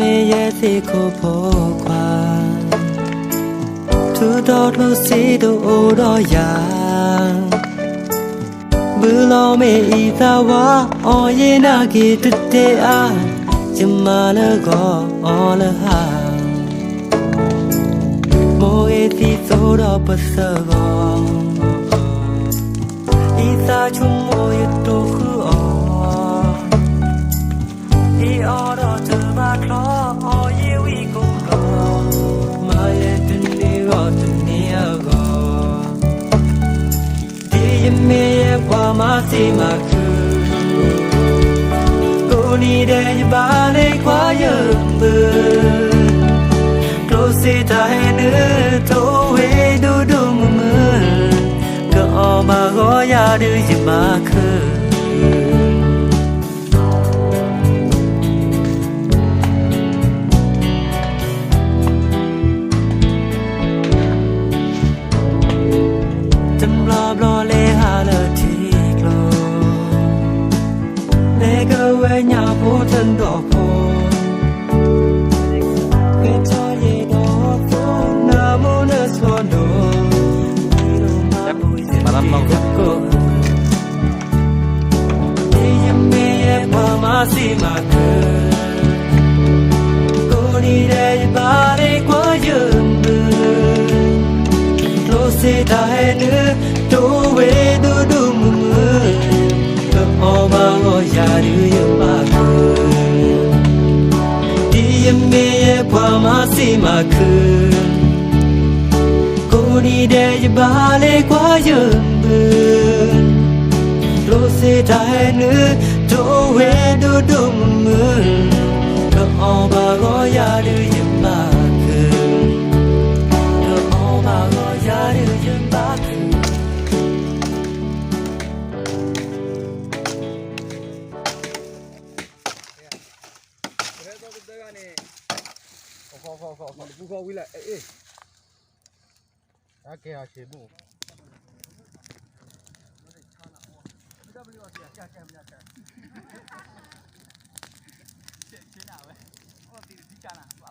me ye se ko pho kwa tu do lo si do o do ya bu lo me I ta wa o ye na ki te te a chima le go o le ha mo e ti so do pa sa go I ta chu mo ye to khu o I o do tu ba klo o ye wi ko lo ma ye tu ni go tu ni a go di ye me ye kwa ma si ma ku ko ni de ba le kwa ye bu to se ta he ne to we do do mu mu ko ma go ya de ye ma ku nhà phố thân đỏ phố cái cho ye đó phố nam mô nơi xuân đồ mà làm mong rất cô đi em mê em qua má si mà cô đi đây ba đi quá dườm lô xe ta hay nữa đổ về đu đu mưa oh ma oh ya du ye ma ku di ye me ye kwa ma si ma ku ko ni de ye ba le kwa ye bu lo se ta he nu do we do do mu ko oh ma oh ya du ye ma ku ko oh ma oh ya du ye ma ku Buka wila Ake ashe bu